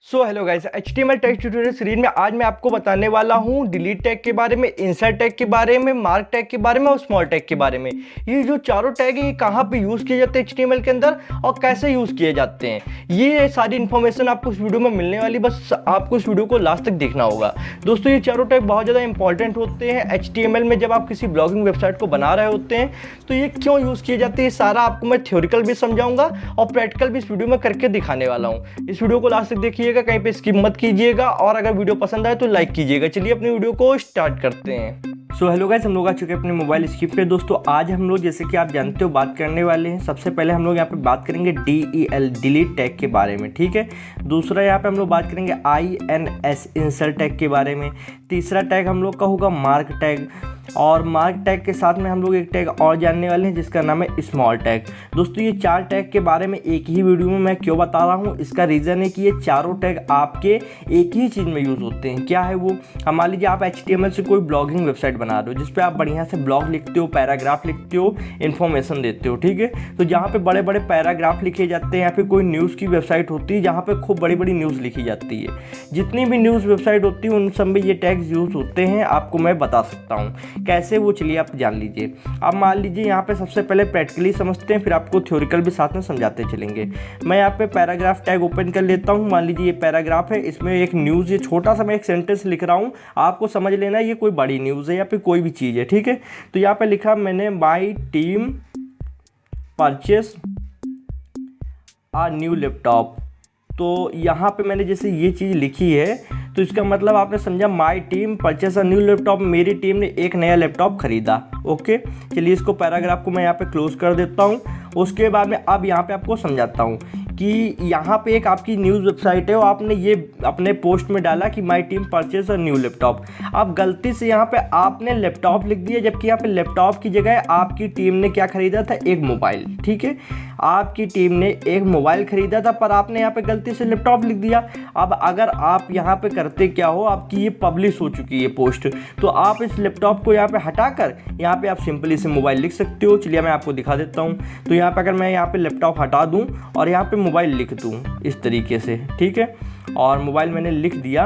Hello guys, HTML text tutorial series में आज मैं आपको बताने वाला हूँ डिलीट टैग के बारे में, इंसर्ट टैग के बारे में, मार्क टैग के बारे में और स्मॉल टैग के बारे में। ये जो चारों टैग हैं ये कहाँ पे यूज़ किए जाते हैं HTML के अंदर और कैसे यूज़ किए जाते हैं, ये सारी इन्फॉर्मेशन आपको इस वीडियो में मिलने वाली। बस आपको इस वीडियो को लास्ट तक देखना होगा। दोस्तों, ये चारों टैग बहुत ज़्यादा इंपॉर्टेंट होते हैं HTML में। जब आप किसी ब्लॉगिंग वेबसाइट को बना रहे होते हैं तो ये क्यों यूज़ किए जाते हैं, सारा आपको मैं थ्योरिकल भी समझाऊंगा और प्रैक्टिकल भी इस वीडियो में करके दिखाने वाला हूँ। इस वीडियो को लास्ट तक देखिएगा, कहीं पे स्किप मत कीजिएगा और अगर वीडियो पसंद आए तो लाइक कीजिएगा। चलिए अपनी वीडियो को स्टार्ट करते हैं। हेलो गाइस, हम लोग आ चुके हैं अपने मोबाइल स्क्रीन पे। दोस्तों, आज हम लोग जैसे कि आप जानते हो बात करने वाले हैं। सबसे पहले हम लोग यहाँ पे बात करेंगे DEL डिलीट टैग के बारे में, ठीक है। दूसरा यहाँ पे हम लोग बात करेंगे INS इंसर्ट टैग के बारे में। तीसरा टैग हम लोग का होगा मार्क टैग, और मार्क टैग के साथ में हम लोग एक टैग और जानने वाले हैं जिसका नाम है स्मॉल टैग। दोस्तों, ये चार टैग के बारे में एक ही वीडियो में मैं क्यों बता रहा हूँ, इसका रीज़न है कि ये चारों टैग आपके एक ही चीज़ में यूज़ होते हैं। क्या है वो? मान लीजिए आप HTML से कोई ब्लॉगिंग वेबसाइट बना रहे हो जिस पे आप बढ़िया से ब्लॉग लिखते हो, पैराग्राफ लिखते हो, इन्फॉर्मेशन देते हो, ठीक है। तो जहाँ पे बड़े बड़े पैराग्राफ लिखे जाते हैं या फिर कोई न्यूज़ की वेबसाइट होती है जहाँ पे खूब बड़ी बड़ी न्यूज़ लिखी जाती है, जितनी भी न्यूज़ वेबसाइट होती है उन सब में ये टैग्स यूज़ होते हैं। आपको मैं बता सकता हूँ कैसे, वो चलिए आप जान लीजिए। अब मान लीजिए यहाँ पे सबसे पहले प्रैक्टिकली समझते हैं, फिर आपको थ्योरिकल भी साथ में समझाते चलेंगे। मैं यहाँ पे पैराग्राफ टैग ओपन कर लेता हूँ। मान लीजिए ये पैराग्राफ है, इसमें एक न्यूज़, ये छोटा सा मैं एक सेंटेंस लिख रहा हूँ, आपको समझ लेना ये कोई बड़ी न्यूज़ है या फिर कोई भी चीज़ है, ठीक है। तो यहाँ पे लिखा मैंने, my team purchase a new laptop. तो यहाँ पे मैंने जैसे ये चीज़ लिखी है तो इसका मतलब आपने समझा, my team purchase a new laptop, मेरी टीम ने एक नया लैपटॉप खरीदा। ओके, चलिए इसको पैराग्राफ को मैं यहाँ पे क्लोज कर देता हूँ। उसके बाद में अब यहाँ पे आपको समझाता हूँ कि यहाँ पे एक आपकी न्यूज़ वेबसाइट है और आपने ये अपने पोस्ट में डाला कि my team purchase a new laptop. अब गलती से यहाँ पे आपने लैपटॉप लिख दिया, जबकि यहाँ पे लैपटॉप की जगह आपकी टीम ने क्या खरीदा था? एक मोबाइल, ठीक है। आपकी टीम ने एक मोबाइल खरीदा था पर आपने यहाँ पे गलती से लैपटॉप लिख दिया। अब अगर आप यहाँ पे करते क्या हो, आपकी ये पब्लिश हो चुकी है पोस्ट, तो आप इस लैपटॉप को यहाँ पे हटाकर यहाँ पे आप सिंपली से मोबाइल लिख सकते हो। चलिए मैं आपको दिखा देता हूँ। तो यहाँ पे अगर मैं यहाँ पे लैपटॉप हटा दूँ और यहाँ पे मोबाइल लिख दूँ इस तरीके से, ठीक है, और मोबाइल मैंने लिख दिया।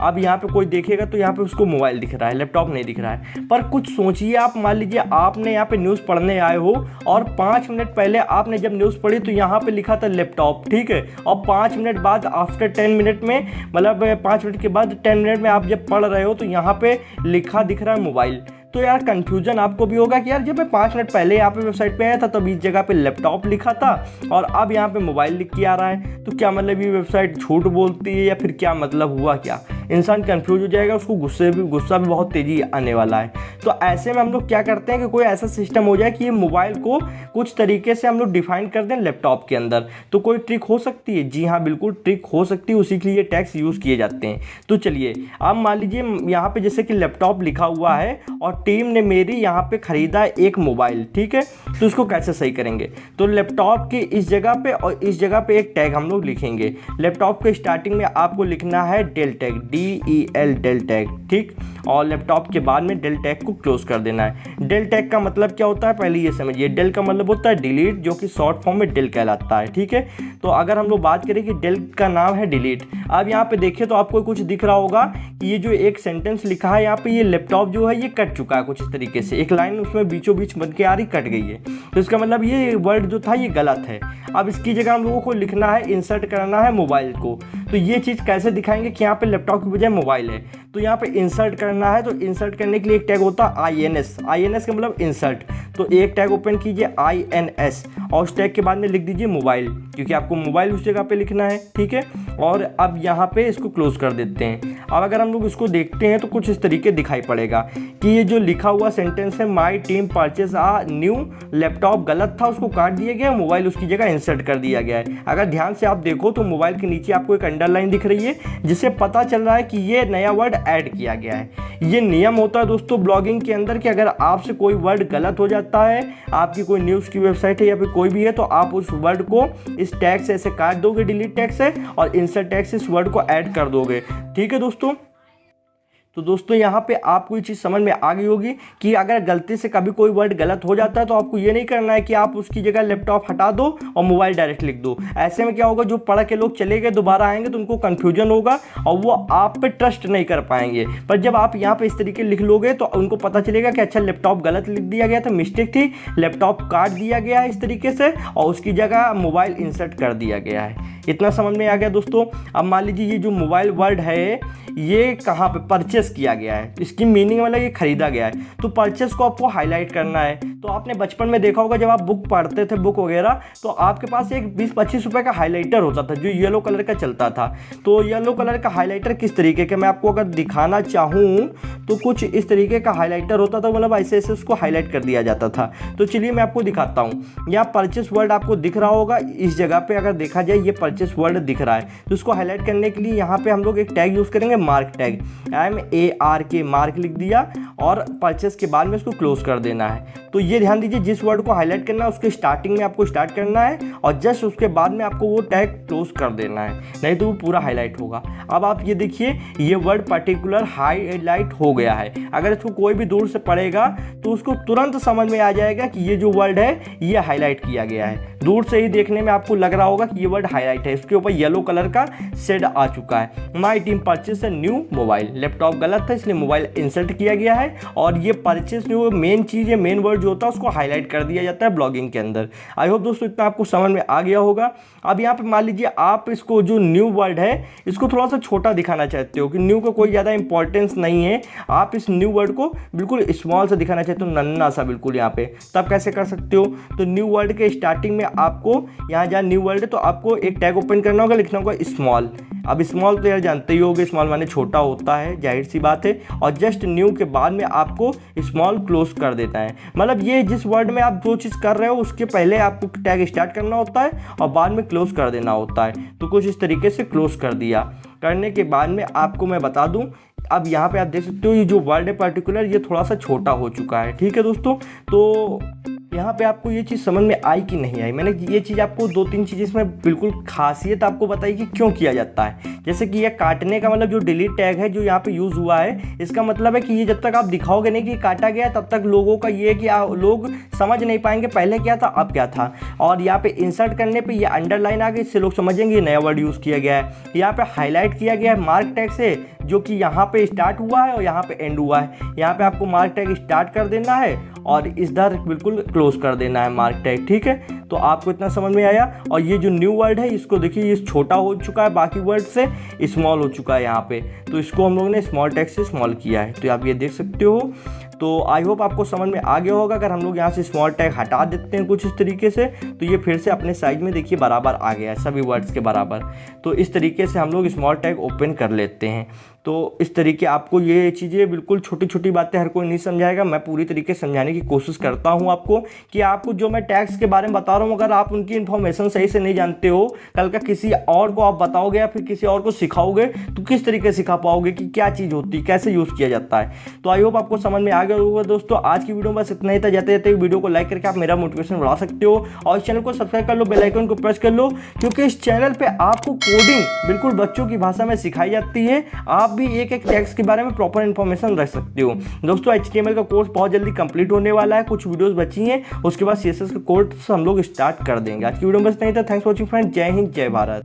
अब यहाँ पे कोई देखेगा तो यहाँ पे उसको मोबाइल दिख रहा है, लैपटॉप नहीं दिख रहा है। पर कुछ सोचिए, आप मान लीजिए आपने यहाँ पे न्यूज़ पढ़ने आए हो और 5 मिनट पहले आपने जब न्यूज़ पढ़ी तो यहाँ पे लिखा था लैपटॉप, ठीक है, और 5 मिनट बाद आफ्टर 10 मिनट में, मतलब 5 मिनट के बाद 10 मिनट में आप जब पढ़ रहे हो तो यहाँ पे लिखा दिख रहा है मोबाइल। तो यार कंफ्यूजन आपको भी होगा कि यार जब मैं 5 मिनट पहले यहाँ पे वेबसाइट पे आया था तब इस जगह पे लैपटॉप लिखा था और अब यहाँ पे मोबाइल लिख के आ रहा है, तो क्या मतलब ये वेबसाइट झूठ बोलती है या फिर क्या मतलब हुआ क्या? इंसान कंफ्यूज हो जाएगा, उसको गुस्सा भी बहुत तेज़ी आने वाला है। तो ऐसे में हम लोग क्या करते हैं कि कोई ऐसा सिस्टम हो जाए कि ये मोबाइल को कुछ तरीके से हम लोग डिफाइन कर दें लैपटॉप के अंदर। तो कोई ट्रिक हो सकती है? जी हाँ, बिल्कुल ट्रिक हो सकती है, उसी के लिए टैग्स यूज़ किए जाते हैं। तो चलिए अब मान लीजिए यहाँ पे जैसे कि लैपटॉप लिखा हुआ है और टीम ने मेरी यहाँ पे खरीदा एक मोबाइल, ठीक है। तो इसको कैसे सही करेंगे? तो लैपटॉप के इस जगह पे और इस जगह पे एक टैग हम लोग लिखेंगे। लैपटॉप के स्टार्टिंग में आपको लिखना है del tag, DEL del tag, ठीक, और लैपटॉप के बाद में डेल टैग को क्लोज कर देना है। डेल टैग का मतलब क्या होता है पहले ये समझिए। डेल का मतलब होता है डिलीट, जो कि शॉर्ट फॉर्म में डेल कहलाता है, ठीक है। तो अगर हम लोग बात करें कि डेल का नाम है डिलीट, अब यहाँ पे देखिए तो आपको कुछ दिख रहा होगा कि ये जो एक सेंटेंस लिखा है यहाँ पे, ये लैपटॉप जो है ये कट चुका है कुछ इस तरीके से, एक लाइन उसमें बीचों बीच बन के आ रही, कट गई है। तो इसका मतलब ये वर्ड जो था ये गलत है। अब इसकी जगह हम लोगों को लिखना है, इंसर्ट करना है मोबाइल को। तो ये चीज़ कैसे दिखाएंगे कि यहाँ पे लैपटॉप की बजाय मोबाइल है? तो यहाँ पे इंसर्ट करना है, तो इंसर्ट करने के लिए एक टैग होता है INS का मतलब इंसर्ट। तो एक टैग ओपन कीजिए INS और उस टैग के बाद में लिख दीजिए मोबाइल, क्योंकि आपको मोबाइल उस जगह पे लिखना है, ठीक है। और अब यहाँ पे इसको क्लोज कर देते हैं। अब अगर हम लोग इसको देखते हैं तो कुछ इस तरीके दिखाई पड़ेगा कि ये जो लिखा हुआ सेंटेंस है, my team purchase a new laptop, गलत था, उसको काट दिया गया, मोबाइल उसकी जगह इंसर्ट कर दिया गया है। अगर ध्यान से आप देखो तो मोबाइल के नीचे आपको एक अंडरलाइन दिख रही है जिससे पता चल रहा है कि ये नया वर्ड ऐड किया गया है। ये नियम होता है दोस्तों ब्लॉगिंग के अंदर कि अगर आपसे कोई वर्ड गलत हो जाता है, आपकी कोई न्यूज़ की वेबसाइट है या फिर कोई भी है, तो आप उस वर्ड को इस टैग से ऐसे काट दोगे, डिलीट टैग से, और इंसर्ट टैग से इस वर्ड को ऐड कर दोगे, ठीक है दोस्तों। तो दोस्तों यहाँ पे आपको ये चीज़ समझ में आ गई होगी कि अगर गलती से कभी कोई वर्ड गलत हो जाता है तो आपको ये नहीं करना है कि आप उसकी जगह लैपटॉप हटा दो और मोबाइल डायरेक्ट लिख दो। ऐसे में क्या होगा, जो पढ़ के लोग चले गए दोबारा आएंगे तो उनको कन्फ्यूजन होगा और वो आप पे ट्रस्ट नहीं कर पाएंगे। पर जब आप यहाँ पे इस तरीके लिख लोगे तो उनको पता चलेगा कि अच्छा लैपटॉप गलत लिख दिया गया था, मिस्टेक थी, लैपटॉप काट दिया गया है इस तरीके से और उसकी जगह मोबाइल इंसर्ट कर दिया गया है। इतना समझ में आ गया दोस्तों। अब मान लीजिए ये जो मोबाइल वर्ड है ये कहाँ पे परचेस किया गया है, इसकी मीनिंग वाला ये खरीदा गया है, तो परचेस को आपको हाईलाइट करना है। तो आपने बचपन में देखा होगा जब आप बुक पढ़ते थे, बुक वगैरह, तो आपके पास एक 20-25 रुपए का हाईलाइटर होता था जो येलो कलर का चलता था। तो येलो कलर का हाईलाइटर किस तरीके का, मैं आपको अगर दिखाना चाहूँ तो कुछ इस तरीके का हाईलाइटर होता था, मतलब ऐसे ऐसे उसको हाईलाइट कर दिया जाता था। तो चलिए मैं आपको दिखाता हूँ। यहाँ परचेस वर्ड आपको दिख रहा होगा, इस जगह पे अगर देखा जाए ये परचेस वर्ड दिख रहा है। तो उसको हाईलाइट करने के लिए यहाँ पे हम लोग एक टैग यूज़ करेंगे, मार्क टैग, MARK, मार्क लिख दिया और परचेस के बाद में इसको क्लोज कर देना है। तो ये ध्यान दीजिए, जिस वर्ड को हाईलाइट करना है उसके स्टार्टिंग में आपको स्टार्ट करना है और जस्ट उसके बाद में आपको वो टैग क्लोज कर देना है, नहीं तो वो पूरा हाईलाइट होगा। अब आप ये देखिए ये वर्ड पर्टिकुलर हाईलाइट हो गया है। अगर इसको कोई भी दूर से पढ़ेगा तो उसको तुरंत समझ में आ जाएगा कि ये जो वर्ड है ये हाईलाइट किया गया है। दूर से ही देखने में आपको लग रहा होगा कि ये वर्ड हाईलाइट है, इसके ऊपर येलो कलर का शेड आ चुका है। My team purchase a new mobile, laptop गलत था इसलिए मोबाइल इंसर्ट किया गया है और ये परचेस जो मेन चीज़ है, मेन वर्ड जो होता है उसको हाईलाइट कर दिया जाता है ब्लॉगिंग के अंदर। आई होप दोस्तों इतना आपको समझ में आ गया होगा। अब यहाँ पे मान लीजिए आप इसको जो न्यू वर्ड है इसको थोड़ा सा छोटा दिखाना चाहते हो कि न्यू को कोई ज़्यादा इंपॉर्टेंस नहीं है, आप इस न्यू वर्ड को बिल्कुल स्मॉल सा दिखाना चाहते हो, नन्ना सा बिल्कुल यहाँ पे, तब कैसे कर सकते हो। तो न्यू वर्ड के स्टार्टिंग में आपको यहाँ जहाँ न्यू वर्ड है तो आपको एक टैग ओपन करना होगा, लिखना होगा स्मॉल। अब स्मॉल तो यार जानते ही होगे, स्मॉल माने छोटा होता है, जाहिर सी बात है। और जस्ट न्यू के बाद में आपको स्मॉल क्लोज कर देता है, मतलब ये जिस वर्ड में आप जो चीज़ कर रहे हो उसके पहले आपको टैग स्टार्ट करना होता है और बाद में क्लोज कर देना होता है। तो कुछ इस तरीके से क्लोज कर दिया, करने के बाद में आपको मैं बता दूं, अब यहाँ पे आप देख सकते हो ये जो वर्ड है पर्टिकुलर ये थोड़ा सा छोटा हो चुका है। ठीक है दोस्तों, तो यहाँ पे आपको ये चीज़ समझ में आई कि नहीं आई। मैंने ये चीज़ आपको 2-3 चीज़ इसमें बिल्कुल खासियत आपको बताई कि क्यों किया जाता है। जैसे कि ये काटने का मतलब जो डिलीट टैग है जो यहाँ पे यूज़ हुआ है, इसका मतलब है कि ये जब तक आप दिखाओगे नहीं कि काटा गया तब तक लोगों का ये है कि लोग समझ नहीं पाएंगे पहले क्या था अब क्या था। और यहाँ पे इंसर्ट करने पे ये अंडरलाइन आ गई, इससे लोग समझेंगे ये नया वर्ड यूज़ किया गया है। यहाँ पे हाईलाइट किया गया है मार्क टैग से, जो कि यहाँ पे स्टार्ट हुआ है और यहाँ पे एंड हुआ है। यहाँ पे आपको मार्क टैग स्टार्ट कर देना है और इधर बिल्कुल क्लोज कर देना है मार्क टैग। ठीक है, तो आपको इतना समझ में आया। और ये जो न्यू वर्ड है इसको देखिए ये छोटा हो चुका है, बाकी वर्ड से स्मॉल हो चुका है यहाँ पे, तो इसको हम लोगों ने स्मॉल टैग से स्मॉल किया है। तो आप ये देख सकते हो। तो आई होप आपको समझ में आ गया होगा। अगर हम लोग यहाँ से स्मॉल टैग हटा देते हैं कुछ इस तरीके से तो ये फिर से अपने साइज में देखिए बराबर आ गया है, सभी वर्ड्स के बराबर। तो इस तरीके से हम लोग स्मॉल टैग ओपन कर लेते हैं। तो इस तरीके आपको ये चीज़ें बिल्कुल छोटी छोटी बातें हर कोई नहीं समझाएगा, मैं पूरी तरीके से समझाने की कोशिश करता हूँ आपको कि आपको जो मैं टैग्स के बारे में बता रहा हूँ अगर आप उनकी इन्फॉर्मेशन सही से नहीं जानते हो, कल का किसी और को आप बताओगे या फिर किसी और को सिखाओगे तो किस तरीके से सिखा पाओगे कि क्या चीज़ होती है, कैसे यूज़ किया जाता है। तो आई होप आपको समझ में आ गया होगा दोस्तों। आज की वीडियो में बस इतना ही था। जाते जाते वीडियो को लाइक करके आप मेरा मोटिवेशन बढ़ा सकते हो और इस चैनल को सब्सक्राइब कर लो, बेल आइकन को प्रेस कर लो, क्योंकि इस चैनल पे आपको कोडिंग बिल्कुल बच्चों की भाषा में सिखाई जाती है। आप भी एक एक टैग्स के बारे में प्रॉपर इन्फॉर्मेशन रख सकते हो। दोस्तों HTML का कोर्स बहुत जल्दी कंप्लीट होने वाला है, कुछ वीडियोस बची हैं, उसके बाद CSS का कोर्स हम लोग स्टार्ट कर देंगे। आज की वीडियो में बस नहीं था। थैंक्स फॉर वॉचिंग फ्रेंड, जय हिंद, जय भारत।